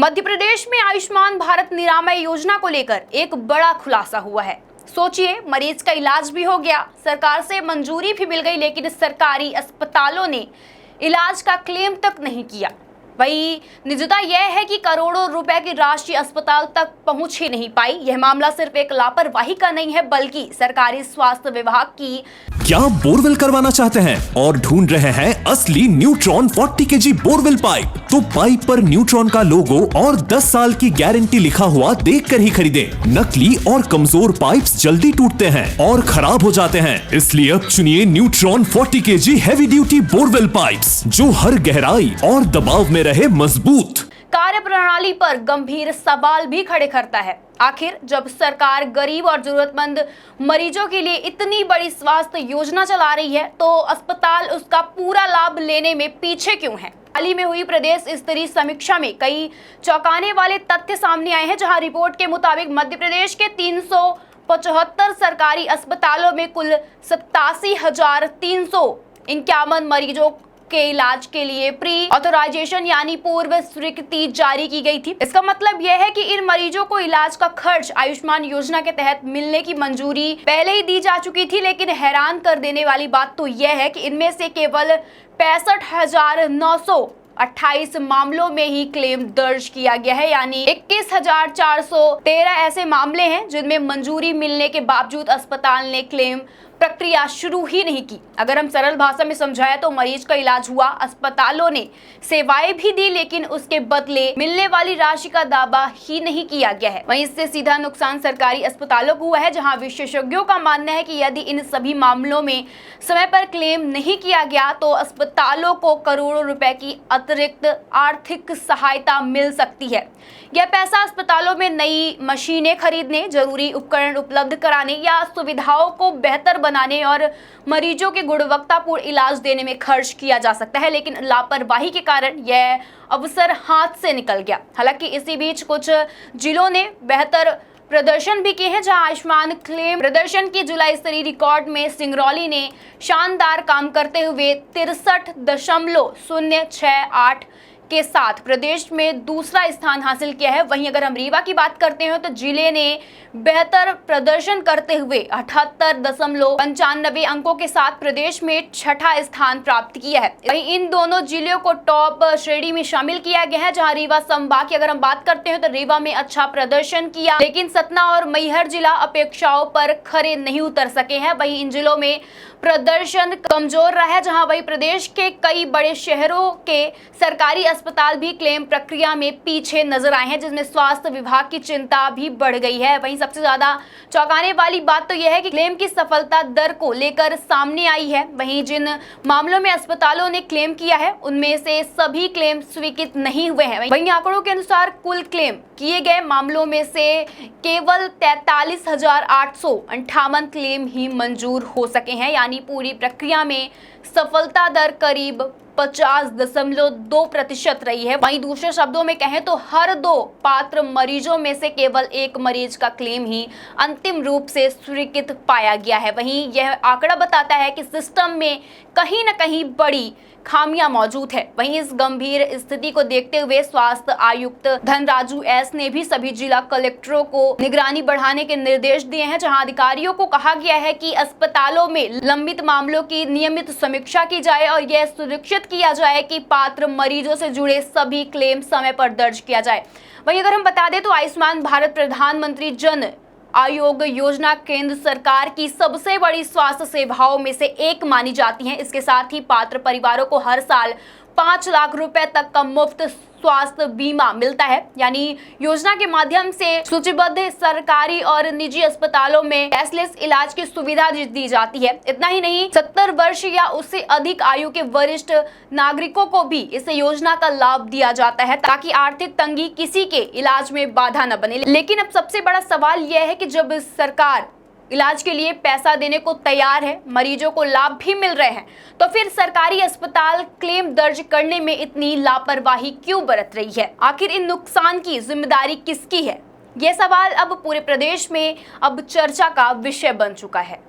मध्य प्रदेश में आयुष्मान भारत निरामय योजना को लेकर एक बड़ा खुलासा हुआ है। सोचिए, मरीज का इलाज भी हो गया, सरकार से मंजूरी भी मिल गई, लेकिन सरकारी अस्पतालों ने इलाज का क्लेम तक नहीं किया। वही निजता यह है कि करोड़ों रुपए की राशि अस्पताल तक पहुंच ही नहीं पाई। यह मामला सिर्फ एक लापरवाही का नहीं है, बल्कि सरकारी स्वास्थ्य विभाग की। क्या बोरवेल करवाना चाहते हैं और ढूंढ रहे हैं असली न्यूट्रॉन 40 kg बोरवेल पाइप? तो पाइप पर न्यूट्रॉन का लोगो और 10 साल की गारंटी लिखा हुआ देखकर ही खरीदें। नकली और कमजोर पाइप्स जल्दी टूटते हैं और खराब हो जाते हैं, इसलिए अब चुनिए neutron 40 kg heavy duty borewell pipes, जो हर गहराई और दबाव में रहे मजबूत। कार्य प्रणाली पर गंभीर सवाल भी खड़े करता है। आखिर जब सरकार गरीब और जरूरतमंद मरीजों के लिए इतनी बड़ी स्वास्थ्य योजना चला रही है, तो अस्पताल उसका पूरा लाभ लेने में पीछे क्यों है? हाल ही में हुई प्रदेश स्तरीय समीक्षा में कई चौंकाने वाले तथ्य सामने आए हैं, जहां रिपोर्ट के मुताबिक मध्य प्रदेश के 375 सरकारी अस्पतालों में कुल 87,351 मरीजों के इलाज के लिए प्री ऑथराइजेशन यानी पूर्व स्वीकृति जारी की गई थी। इसका मतलब यह है कि इन मरीजों को इलाज का खर्च आयुष्मान योजना के तहत मिलने की मंजूरी पहले ही दी जा चुकी थी। लेकिन हैरान कर देने वाली बात तो यह है कि इनमें से केवल 65,928 मामलों में ही क्लेम दर्ज किया गया है, यानी 21,413 ऐसे मामले हैं जिनमें मंजूरी मिलने के बावजूद अस्पताल ने क्लेम प्रक्रिया शुरू ही नहीं की। अगर हम सरल भाषा में समझाएं तो मरीज का इलाज हुआ, अस्पतालों ने सेवाएं भी दी, लेकिन उसके बदले मिलने वाली राशि का दावा ही नहीं किया गया है। वहीं इससे सीधा नुकसान सरकारी अस्पतालों को हुआ है, जहां विशेषज्ञों का मानना है कि यदि इन सभी मामलों में समय पर क्लेम नहीं किया गया तो अस्पतालों को करोड़ों रुपए की अतिरिक्त आर्थिक सहायता मिल सकती है। यह पैसा अस्पतालों में नई मशीनें खरीदने, जरूरी उपकरण उपलब्ध कराने या सुविधाओं को बेहतर बनाने और मरीजों के गुणवत्तापूर्ण इलाज देने में खर्च किया जा सकता है, लेकिन लापरवाही के कारण यह अवसर हाथ से निकल गया। हालांकि इसी बीच कुछ जिलों ने बेहतर प्रदर्शन भी किए हैं, जहां आयुष्मान क्लेम प्रदर्शन की जुलाई स्तरीय रिकॉर्ड में सिंगरौली ने शानदार काम करते हुए 63.068 के साथ प्रदेश में दूसरा स्थान हासिल किया है। वहीं अगर हम रीवा की बात करते हैं तो जिले ने बेहतर प्रदर्शन करते हुए 78.95 अंकों के साथ प्रदेश में छठा स्थान प्राप्त किया है। वहीं इन दोनों जिलों को टॉप श्रेणी में शामिल किया गया है, जहां रीवा संभाग की अगर हम बात करते हैं तो रीवा में अच्छा प्रदर्शन किया, लेकिन सतना और मैहर जिला अपेक्षाओं पर खरे नहीं उतर सके हैं। वहीं इन जिलों में प्रदर्शन कमजोर रहा है, जहां वही प्रदेश के कई बड़े शहरों के सरकारी अस्पताल भी क्लेम प्रक्रिया में पीछे नजर आए हैं, जिसमें स्वास्थ्य विभाग की चिंता भी बढ़ गई है। वहीं सबसे ज्यादा चौंकाने वाली बात तो यह है कि क्लेम की सफलता दर को लेकर सामने आई है। वहीं जिन मामलों में अस्पतालों ने क्लेम किया है उनमें से सभी क्लेम स्वीकृत नहीं हुए हैं। वहीं आंकड़ों के अनुसार कुल क्लेम किए गए मामलों में से केवल 43,858 क्लेम ही मंजूर हो सके हैं, यानी पूरी प्रक्रिया में सफलता दर करीब 50.2% रही है। वहीं दूसरे शब्दों में कहें तो हर 2 पात्र मरीजों में से केवल एक मरीज का क्लेम ही अंतिम रूप से स्वीकृत पाया गया है। वहीं यह आंकड़ा बताता है कि सिस्टम में कहीं न कहीं बड़ी खामियां मौजूद है। वहीं इस गंभीर स्थिति को देखते हुए स्वास्थ्य आयुक्त धनराजू एस ने भी सभी जिला कलेक्टरों को निगरानी बढ़ाने के निर्देश दिए हैं, जहां अधिकारियों को कहा गया है कि अस्पतालों में लंबित मामलों की नियमित समीक्षा की जाए और यह सुनिश्चित किया जाए कि पात्र मरीजों से जुड़े सभी क्लेम समय पर दर्ज किया जाए। वहीं अगर हम बता दें तो आयुष्मान भारत प्रधानमंत्री जन आयोग योजना केंद्र सरकार की सबसे बड़ी स्वास्थ्य सेवाओं में से एक मानी जाती है। इसके साथ ही पात्र परिवारों को हर साल 5 लाख रुपए तक का मुफ्त स्वास्थ्य बीमा मिलता है, यानी योजना के माध्यम से सूचीबद्ध सरकारी और निजी अस्पतालों में कैशलेस इलाज की सुविधा दी जाती है। इतना ही नहीं, 70 वर्ष या उससे अधिक आयु के वरिष्ठ नागरिकों को भी इस योजना का लाभ दिया जाता है, ताकि आर्थिक तंगी किसी के इलाज में बाधा न बने। लेकिन अब सबसे बड़ा सवाल यह है कि जब सरकार इलाज के लिए पैसा देने को तैयार है, मरीजों को लाभ भी मिल रहे हैं, तो फिर सरकारी अस्पताल क्लेम दर्ज करने में इतनी लापरवाही क्यों बरत रही है? आखिर इन नुकसान की जिम्मेदारी किसकी है? यह सवाल अब पूरे प्रदेश में अब चर्चा का विषय बन चुका है।